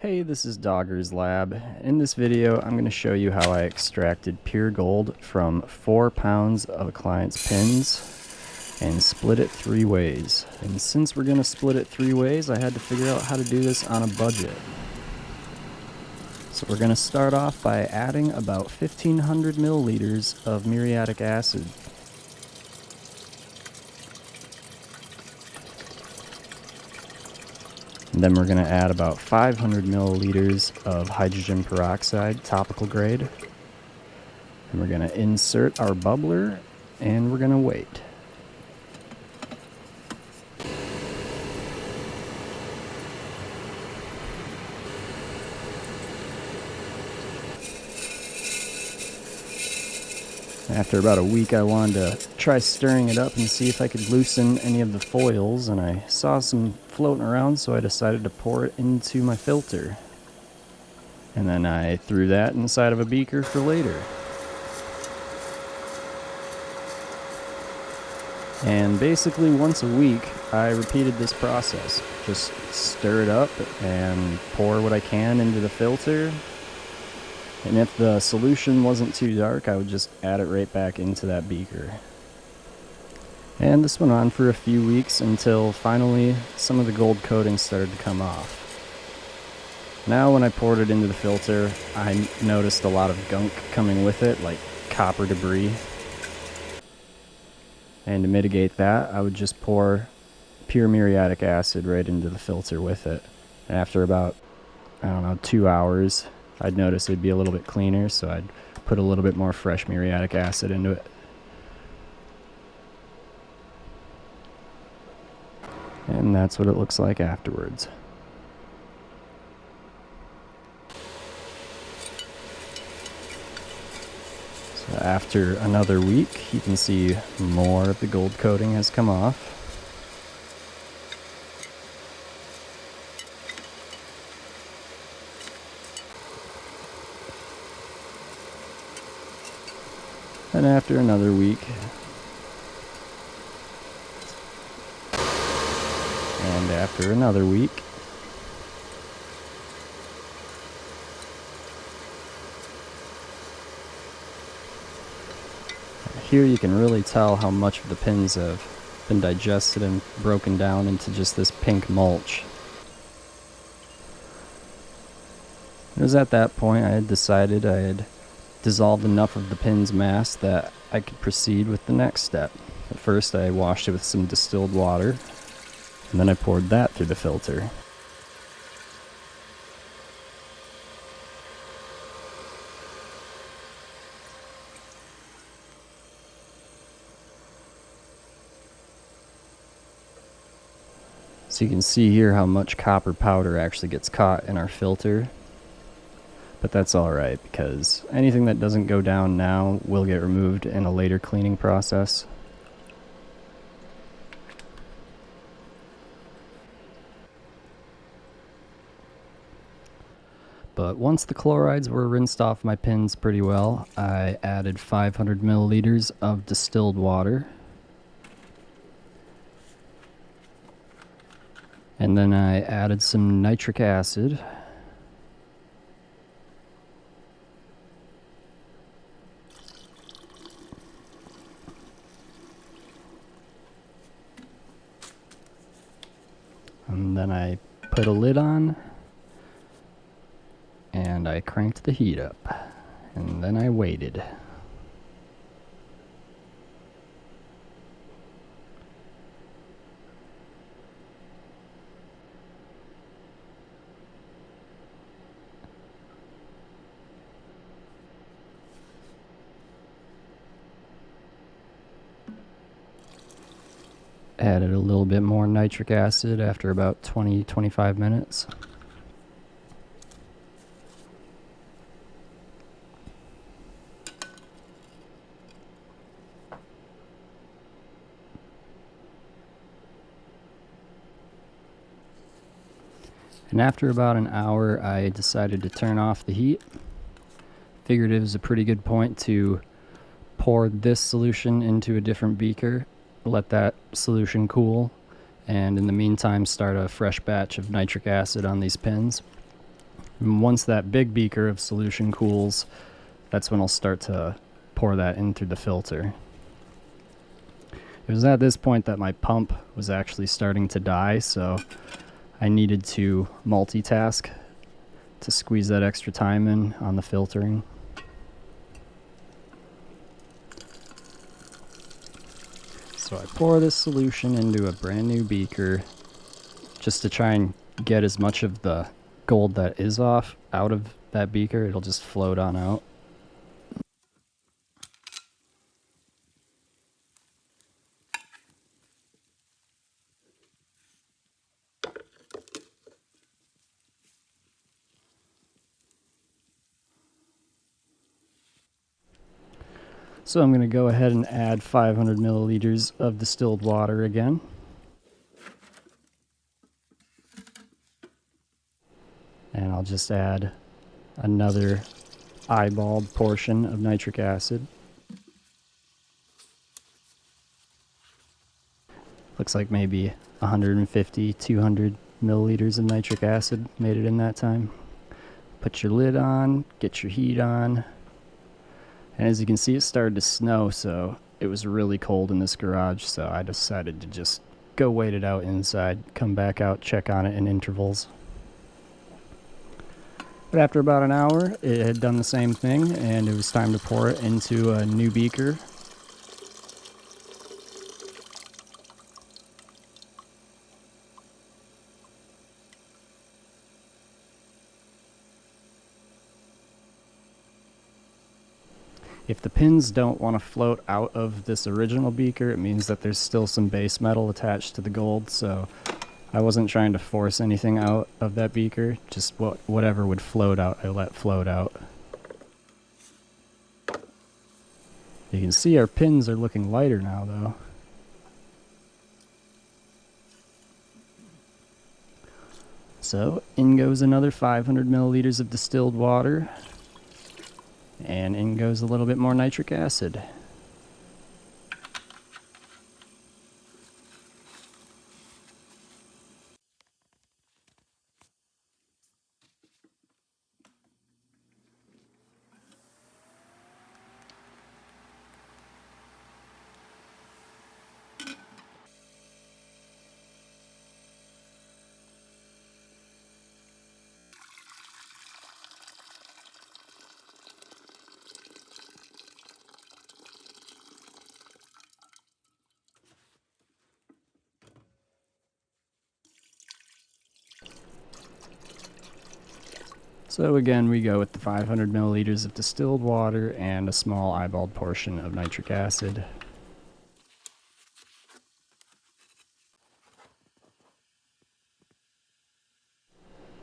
Hey, this is Dogger's Lab. In this video, I'm going to show you how I extracted pure gold from 4 pounds of a client's pins and split it 3 ways. And since we're going to split it 3 ways, I had to figure out how to do this on a budget. So we're going to start off by adding about 1,500 milliliters of muriatic acid. And then we're going to add about 500 milliliters of hydrogen peroxide, topical grade. And we're going to insert our bubbler, and we're going to wait. After about a week, I wanted to try stirring it up and see if I could loosen any of the foils, and I saw some floating around, so I decided to pour it into my filter. And then I threw that inside of a beaker for later. And basically once a week, I repeated this process. Just stir it up and pour what I can into the filter. And if the solution wasn't too dark, I would just add it right back into that beaker. And this went on for a few weeks until finally some of the gold coating started to come off. Now when I poured it into the filter, I noticed a lot of gunk coming with it, like copper debris. And to mitigate that, I would just pour pure muriatic acid right into the filter with it. And after about, 2 hours, I'd notice it'd be a little bit cleaner, so I'd put a little bit more fresh muriatic acid into it. And that's what it looks like afterwards. So after another week, you can see more of the gold coating has come off. And after another week, and after another week, here you can really tell how much of the pins have been digested and broken down into just this pink mulch. It was at that point I had decided I had dissolved enough of the pin's mass that I could proceed with the next step. At first I washed it with some distilled water, and then I poured that through the filter. So you can see here how much copper powder actually gets caught in our filter. But that's alright, because anything that doesn't go down now will get removed in a later cleaning process. But once the chlorides were rinsed off my pins pretty well, I added 500 milliliters of distilled water. And then I added some nitric acid. And then I put a lid on, and I cranked the heat up, and then I waited. Added a little bit more nitric acid after about 20-25 minutes. And after about an hour, I decided to turn off the heat. Figured it was a pretty good point to pour this solution into a different beaker, let that solution cool, and in the meantime start a fresh batch of nitric acid on these pins. And once that big beaker of solution cools, that's when I'll start to pour that in through the filter. It was at this point that my pump was actually starting to die, so I needed to multitask to squeeze that extra time in on the filtering. So I pour this solution into a brand new beaker just to try and get as much of the gold that is off out of that beaker. It'll just float on out. So I'm going to go ahead and add 500 milliliters of distilled water again. And I'll just add another eyeballed portion of nitric acid. Looks like maybe 150, 200 milliliters of nitric acid made it in that time. Put your lid on, get your heat on. And as you can see, it started to snow, so it was really cold in this garage, so I decided to just go wait it out inside, come back out, check on it in intervals. But after about an hour, it had done the same thing, and it was time to pour it into a new beaker. If the pins don't want to float out of this original beaker, it means that there's still some base metal attached to the gold, so I wasn't trying to force anything out of that beaker, just whatever would float out, I let float out. You can see our pins are looking lighter now, though. So in goes another 500 milliliters of distilled water. And in goes a little bit more nitric acid. So again, we go with the 500 milliliters of distilled water and a small eyeballed portion of nitric acid.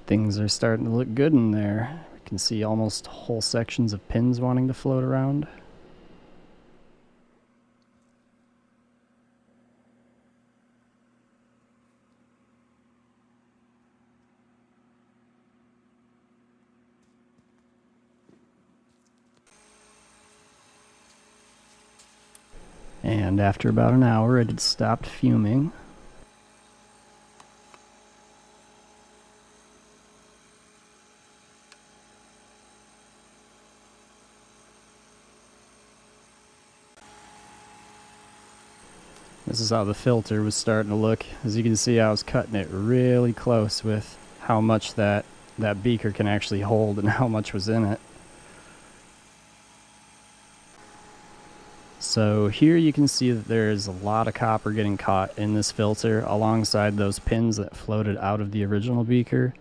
Things are starting to look good in there. We can see almost whole sections of pins wanting to float around. And after about an hour, it had stopped fuming. This is how the filter was starting to look. As you can see, I was cutting it really close with how much that beaker can actually hold and how much was in it. So here you can see that there's a lot of copper getting caught in this filter alongside those pins that floated out of the original beaker.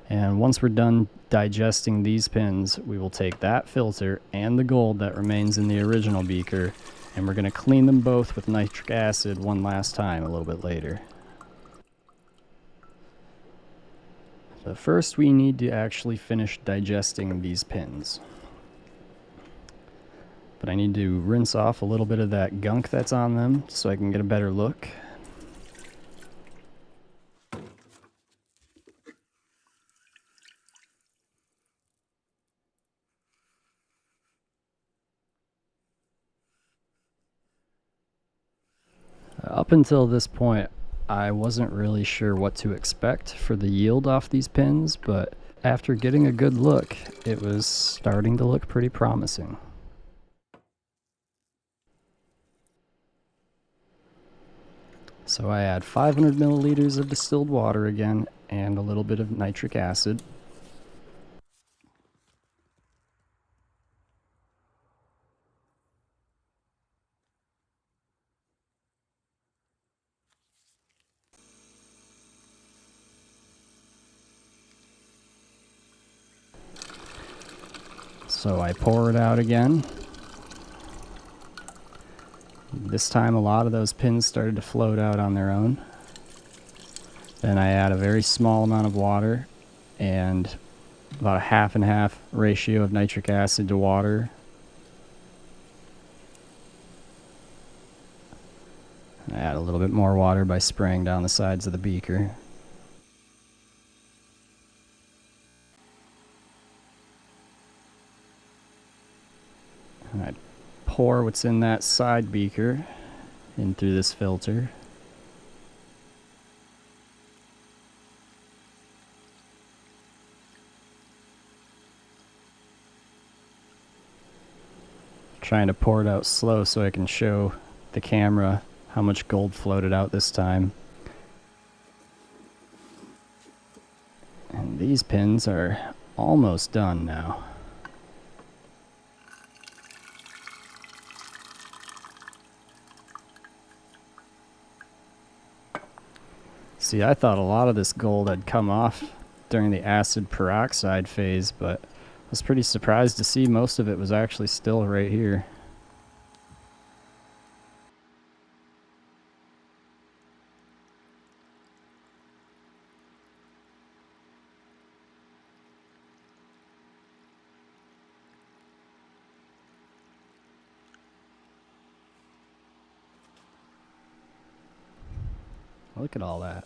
And once we're done digesting these pins, we will take that filter and the gold that remains in the original beaker, and we're going to clean them both with nitric acid one last time a little bit later. So first we need to actually finish digesting these pins. But I need to rinse off a little bit of that gunk that's on them so I can get a better look. Up until this point, I wasn't really sure what to expect for the yield off these pins, but after getting a good look, it was starting to look pretty promising. So I add 500 milliliters of distilled water again and a little bit of nitric acid. So I pour it out again. This time a lot of those pins started to float out on their own. Then I add a very small amount of water and about a half and half ratio of nitric acid to water. I add a little bit more water by spraying down the sides of the beaker. And I pour what's in that side beaker in through this filter. Trying to pour it out slow so I can show the camera how much gold floated out this time. And these pins are almost done now. See, I thought a lot of this gold had come off during the acid peroxide phase, but I was pretty surprised to see most of it was actually still right here. Look at all that.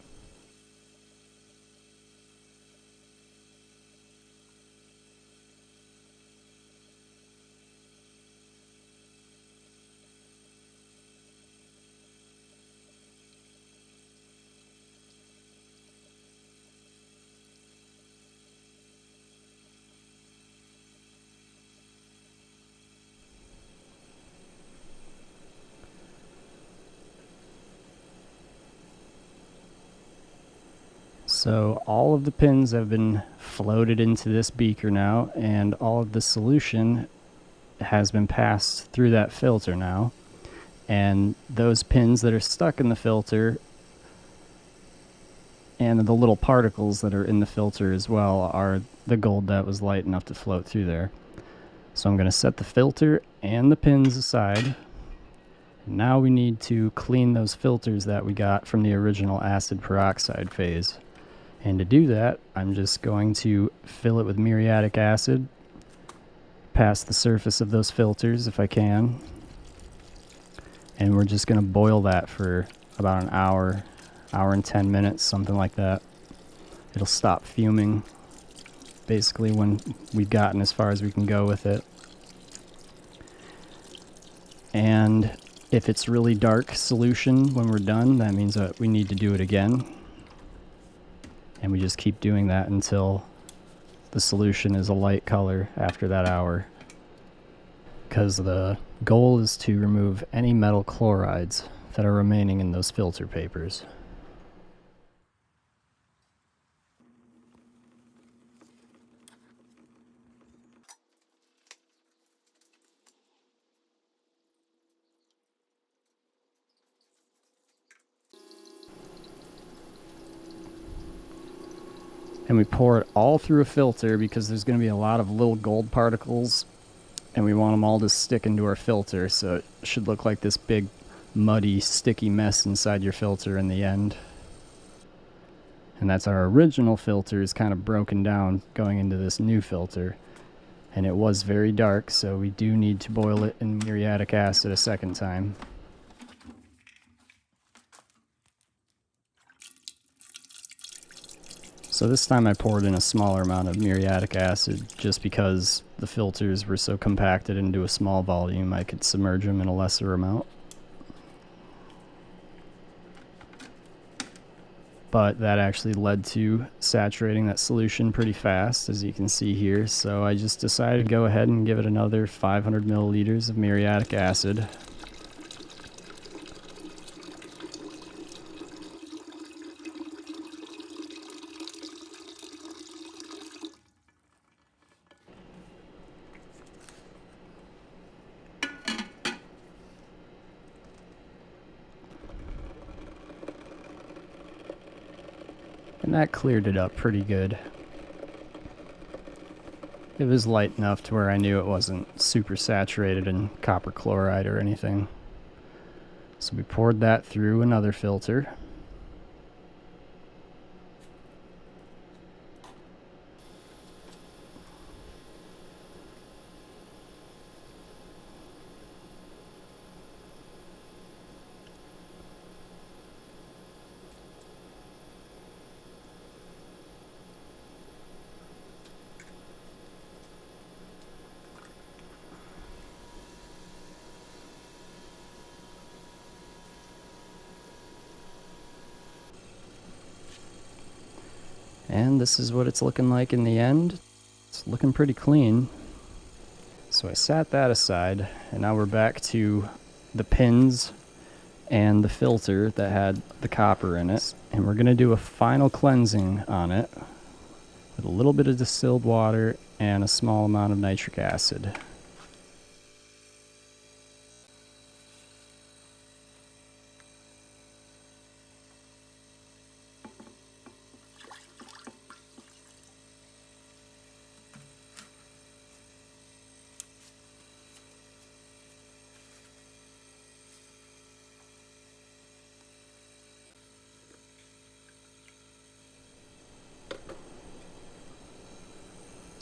So all of the pins have been floated into this beaker now, and all of the solution has been passed through that filter now. And those pins that are stuck in the filter and the little particles that are in the filter as well are the gold that was light enough to float through there. So I'm going to set the filter and the pins aside. Now we need to clean those filters that we got from the original acid peroxide phase. And to do that, I'm just going to fill it with muriatic acid, past the surface of those filters if I can. And we're just going to boil that for about an hour and 10 minutes, something like that. It'll stop fuming basically when we've gotten as far as we can go with it. And if it's really dark solution when we're done, that means that we need to do it again. And we just keep doing that until the solution is a light color after that hour. Because the goal is to remove any metal chlorides that are remaining in those filter papers. And we pour it all through a filter because there's going to be a lot of little gold particles and we want them all to stick into our filter, so it should look like this big muddy sticky mess inside your filter in the end. And that's our original filter is kind of broken down going into this new filter, and it was very dark, so we do need to boil it in muriatic acid a second time. So this time I poured in a smaller amount of muriatic acid just because the filters were so compacted into a small volume I could submerge them in a lesser amount. but that actually led to saturating that solution pretty fast, as you can see here. So I just decided to go ahead and give it another 500 milliliters of muriatic acid. And that cleared it up pretty good. It was light enough to where I knew it wasn't super saturated in copper chloride or anything. So we poured that through another filter. And this is what it's looking like in the end. It's looking pretty clean. So I sat that aside, and now we're back to the pins and the filter that had the copper in it. And we're going to do a final cleansing on it with a little bit of distilled water and a small amount of nitric acid.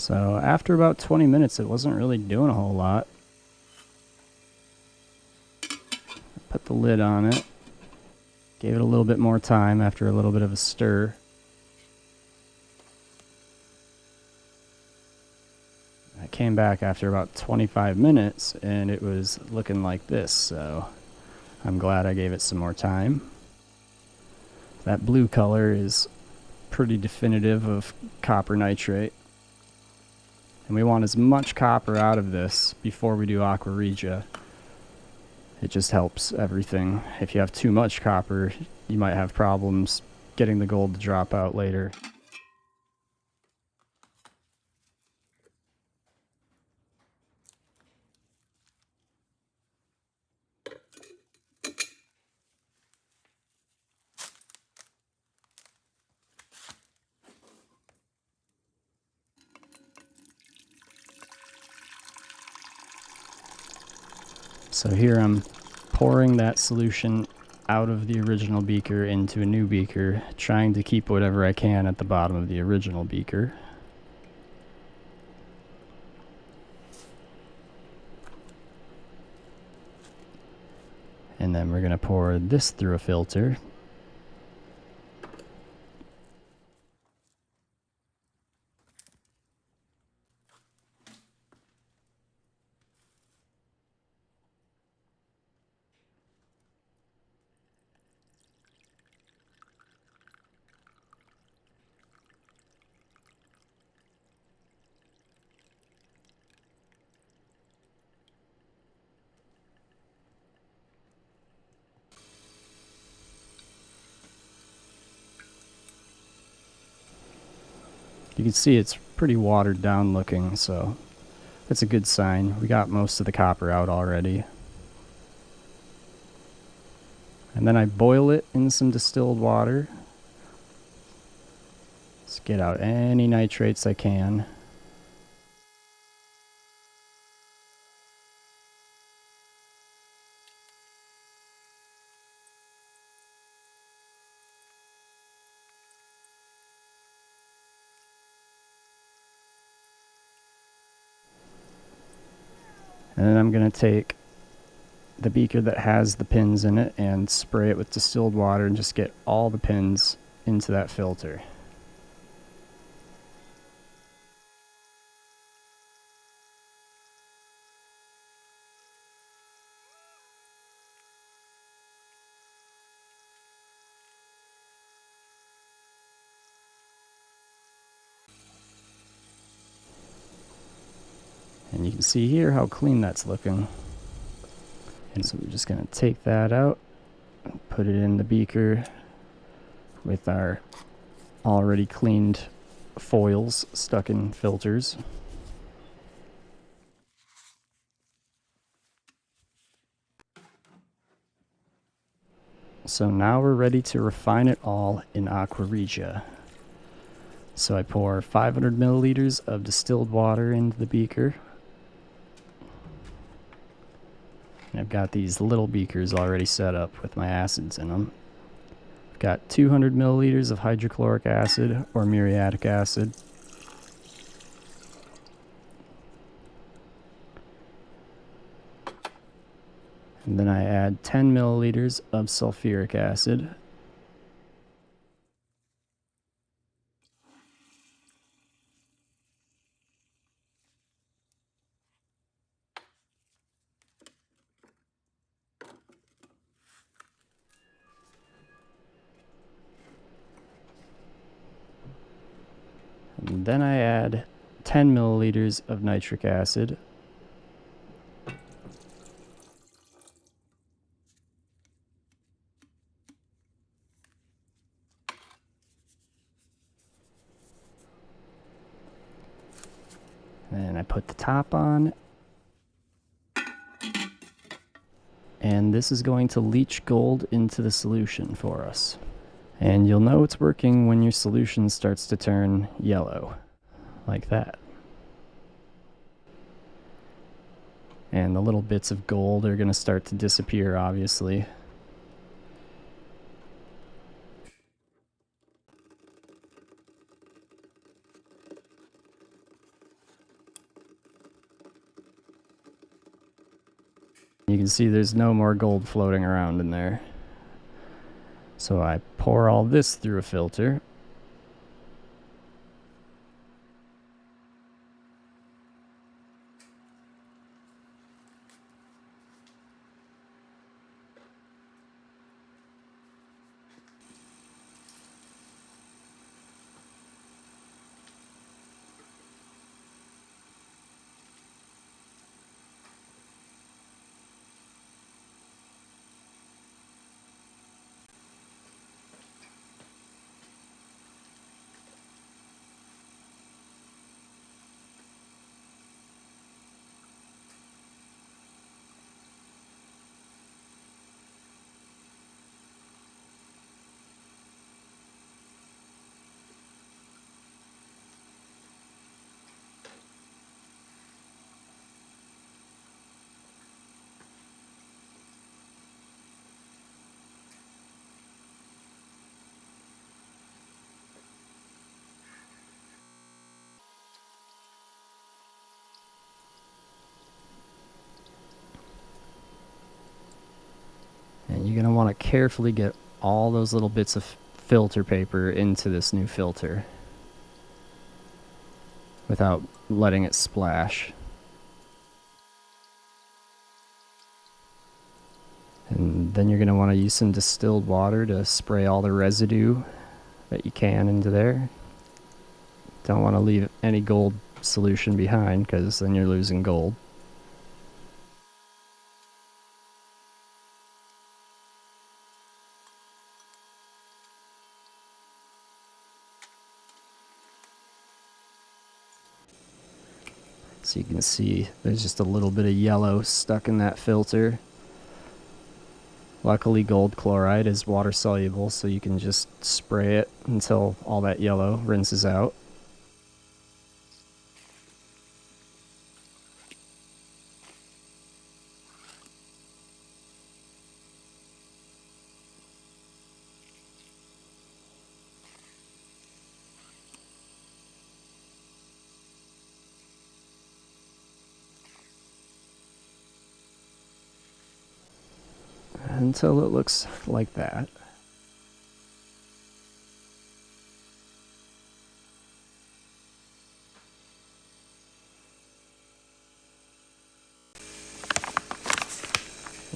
So after about 20 minutes, it wasn't really doing a whole lot. Put the lid on it. Gave it a little bit more time after a little bit of a stir. I came back after about 25 minutes and it was looking like this, so I'm glad I gave it some more time. That blue color is pretty definitive of copper nitrate. And we want as much copper out of this before we do Aquaria. It just helps everything. If you have too much copper, you might have problems getting the gold to drop out later. So here I'm pouring that solution out of the original beaker into a new beaker, trying to keep whatever I can at the bottom of the original beaker. And then we're going to pour this through a filter. You can see it's pretty watered down looking, so that's a good sign. We got most of the copper out already. And then I boil it in some distilled water. Just get out any nitrates I can. And then I'm going to take the beaker that has the pins in it and spray it with distilled water and just get all the pins into that filter. And you can see here how clean that's looking. And so we're just going to take that out, put it in the beaker with our already cleaned foils stuck in filters. So now we're ready to refine it all in Aquaria. So I pour 500 milliliters of distilled water into the beaker. And I've got these little beakers already set up with my acids in them. I've got 200 milliliters of hydrochloric acid or muriatic acid. And then I add 10 milliliters of sulfuric acid. And then I add 10 milliliters of nitric acid. And I put the top on. And this is going to leach gold into the solution for us. And you'll know it's working when your solution starts to turn yellow, like that. And the little bits of gold are going to start to disappear, obviously. You can see there's no more gold floating around in there. So I pour all this through a filter. And you're going to want to carefully get all those little bits of filter paper into this new filter without letting it splash. And then you're going to want to use some distilled water to spray all the residue that you can into there. Don't want to leave any gold solution behind, because then you're losing gold. So you can see there's just a little bit of yellow stuck in that filter. Luckily, gold chloride is water soluble, so you can just spray it until all that yellow rinses out. Until it looks like that.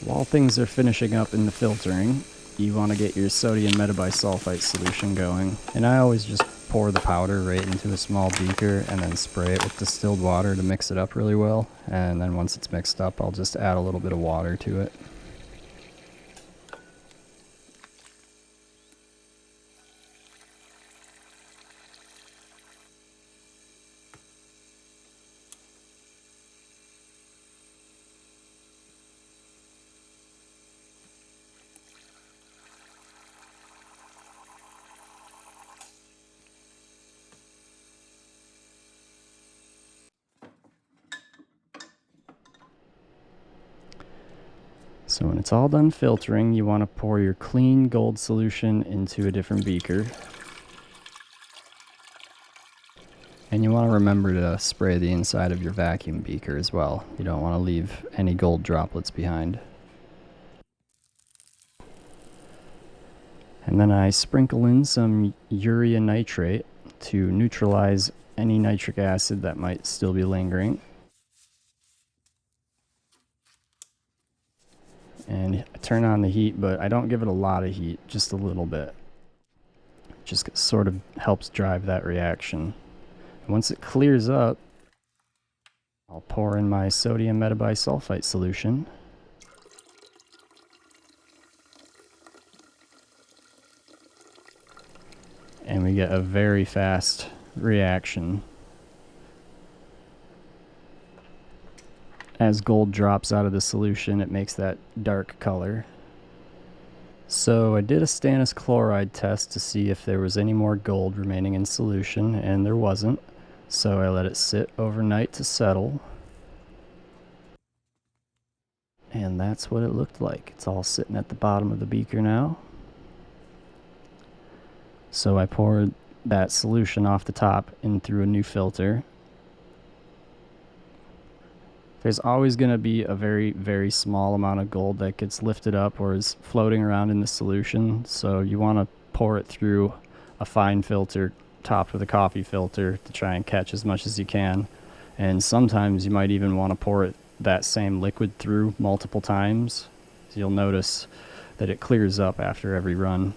While things are finishing up in the filtering, you want to get your sodium metabisulfite solution going. And I always just pour the powder right into a small beaker and then spray it with distilled water to mix it up really well. And then once it's mixed up, I'll just add a little bit of water to it. So when it's all done filtering, you want to pour your clean gold solution into a different beaker. And you want to remember to spray the inside of your vacuum beaker as well. You don't want to leave any gold droplets behind. And then I sprinkle in some urea nitrate to neutralize any nitric acid that might still be lingering. And I turn on the heat, but I don't give it a lot of heat, just a little bit. Just sort of helps drive that reaction. And once it clears up, I'll pour in my sodium metabisulfite solution. And we get a very fast reaction. As gold drops out of the solution, it makes that dark color. So I did a stannous chloride test to see if there was any more gold remaining in solution, and there wasn't. So I let it sit overnight to settle. And that's what it looked like. It's all sitting at the bottom of the beaker now. So I poured that solution off the top in through a new filter. There's always going to be a very, very small amount of gold that gets lifted up or is floating around in the solution. So you want to pour it through a fine filter topped with a coffee filter to try and catch as much as you can. And sometimes you might even want to pour it that same liquid through multiple times. So you'll notice that it clears up after every run.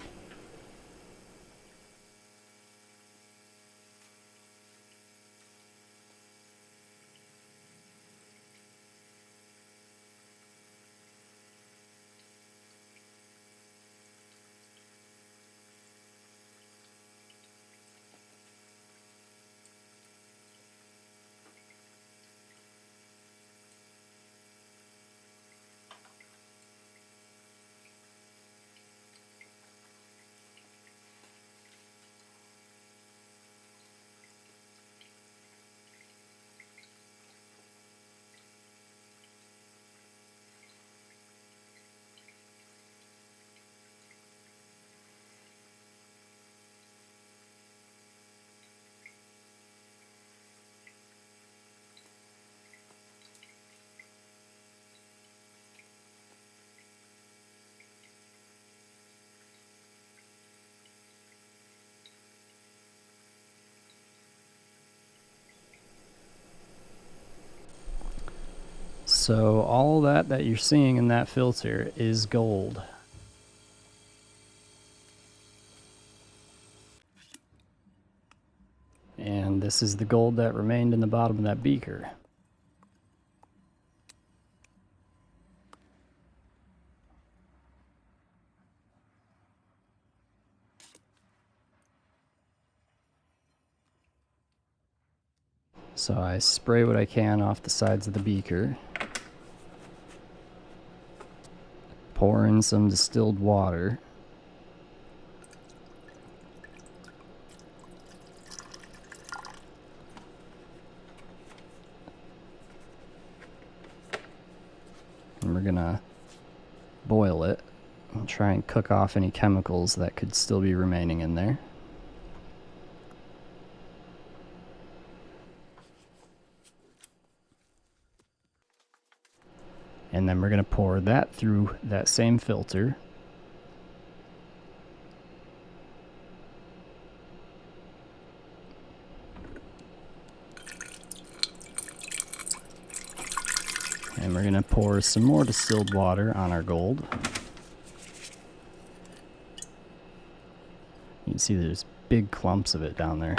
So all that you're seeing in that filter is gold. And this is the gold that remained in the bottom of that beaker. So I spray what I can off the sides of the beaker. Pour in some distilled water. And we're gonna boil it and try and cook off any chemicals that could still be remaining in there. And then we're going to pour that through that same filter. And we're going to pour some more distilled water on our gold. You can see there's big clumps of it down there.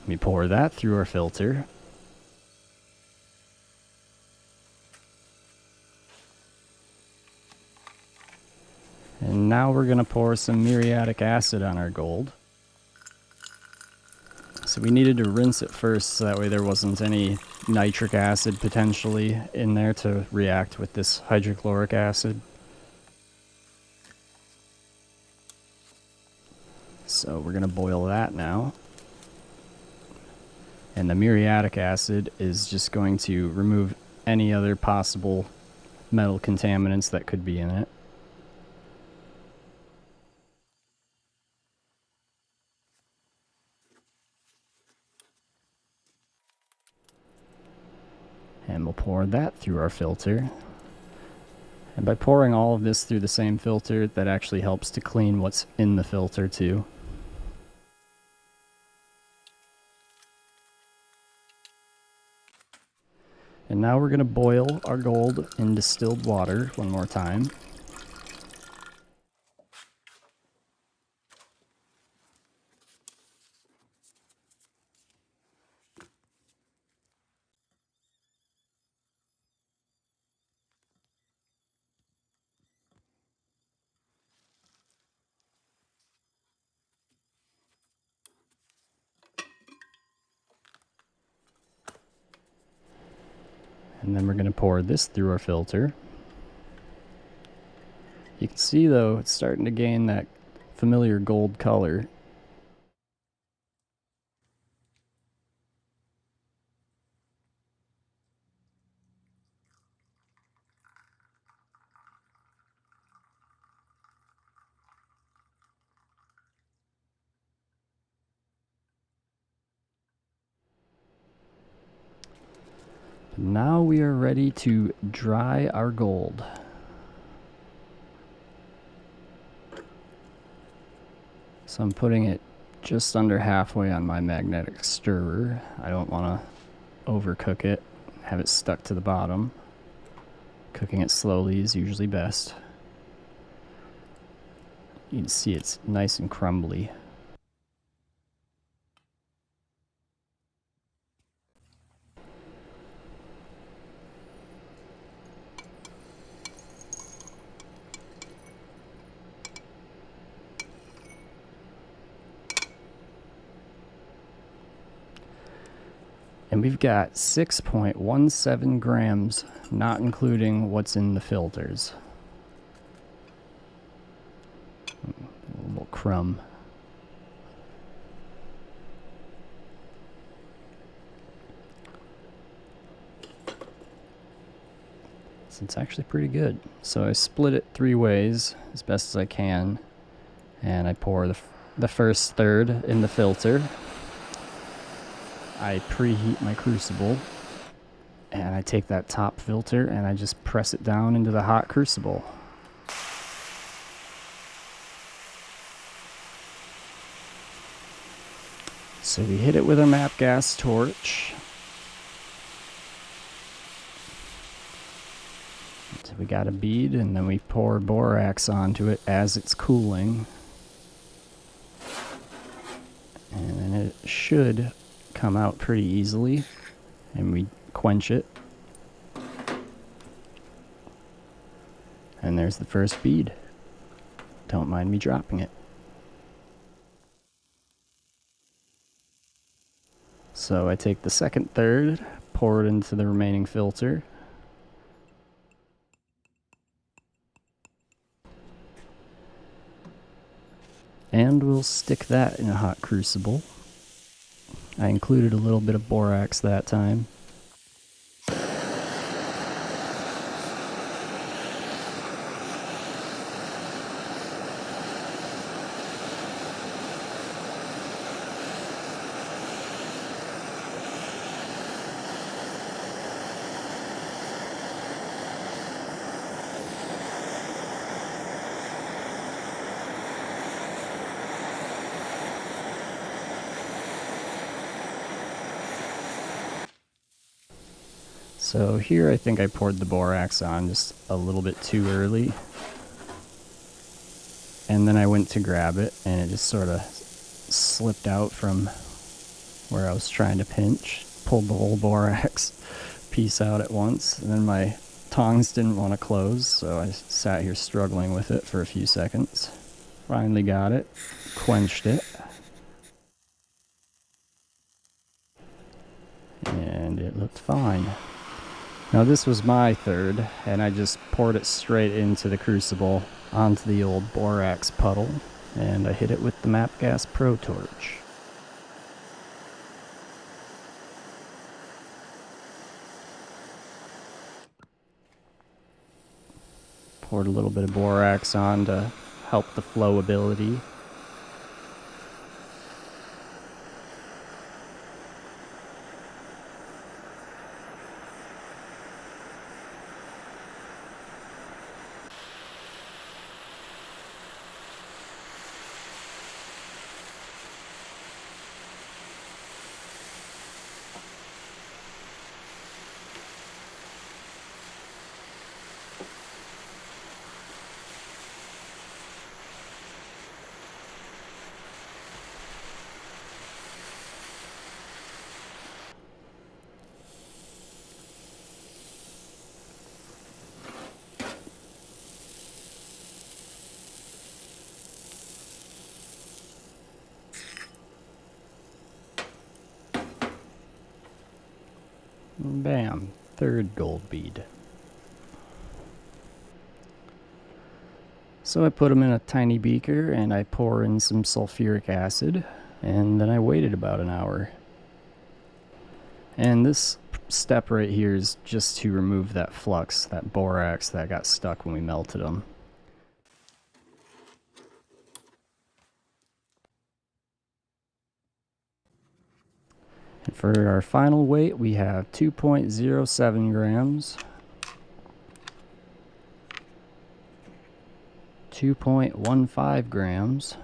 We pour that through our filter. And now we're going to pour some muriatic acid on our gold. So we needed to rinse it first so that way there wasn't any nitric acid potentially in there to react with this hydrochloric acid. So we're going to boil that now. And the muriatic acid is just going to remove any other possible metal contaminants that could be in it. And we'll pour that through our filter. And by pouring all of this through the same filter, that actually helps to clean what's in the filter too. And now we're going to boil our gold in distilled water one more time. And then we're going to pour this through our filter. You can see though, it's starting to gain that familiar gold color. Now we are ready to dry our gold. So I'm putting it just under halfway on my magnetic stirrer. I don't want to overcook it, have it stuck to the bottom. Cooking it slowly is usually best. You can see it's nice and crumbly. And we've got 6.17 grams, not including what's in the filters. A little crumb. So it's actually pretty good. So I split it 3 ways as best as I can. And I pour the first third in the filter. I preheat my crucible, and I take that top filter and I just press it down into the hot crucible. So we hit it with our MAP gas torch. So we got a bead, and then we pour borax onto it as it's cooling. And then it should come out pretty easily, and we quench it, and there's the first bead. Don't mind me dropping it. So I take the second third, pour it into the remaining filter, and we'll stick that in a hot crucible. I included a little bit of borax that time. So here I think I poured the borax on just a little bit too early. and then I went to grab it, and it just sort of slipped out from where I was trying to pinch, pulled the whole borax piece out at once, and then my tongs didn't want to close, so I sat here struggling with it for a few seconds. Finally got it, quenched it, and it looked fine. Now this was my third, and I just poured it straight into the crucible onto the old borax puddle, and I hit it with the MAP Gas Pro Torch. Poured a little bit of borax on to help the flowability. Bam, third gold bead. So I put them in a tiny beaker and I pour in some sulfuric acid, and then I waited about an hour. And this step right here is just to remove that flux, that borax that got stuck when we melted them. And for our final weight, we have 2.07 grams, 2.15 grams,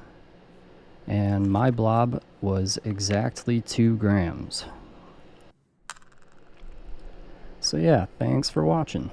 and my blob was exactly 2 grams. So yeah, thanks for watching.